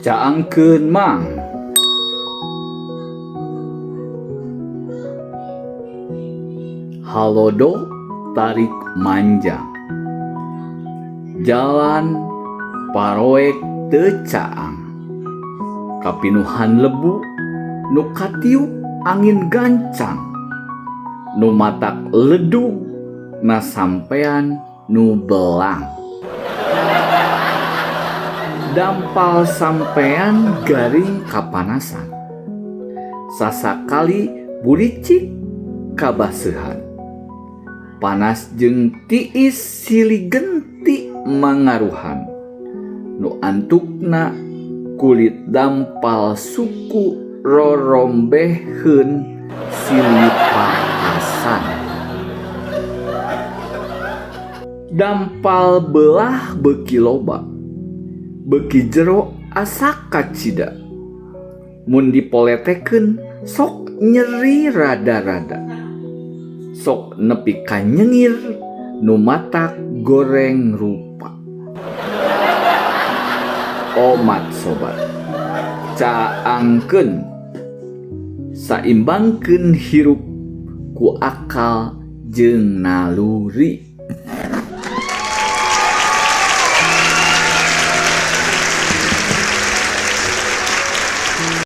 Caangkeun mang. Halodo tarik manjang. Jalan paroek teu caang. Kapinuhan lebu nu katiup angin gancang. Nu matak ledug na sampean nu belang. Dampal sampean garing kapanasan. Sasakali bulicik kabaseuhan. Panas jeung tiis silih genti mangaruhan. Nu antukna kulit dampal suku rorombehkeun silih paasan. Dampal belah beuki loba. Beuki jero asa kacida. Mun dipoletekeun sok nyeri rada-rada. Sok nepi ka nyengir nu matak goreng rupa. Omat sobat, caangkeun saimbangkeun hirup ku akal jeung naluri.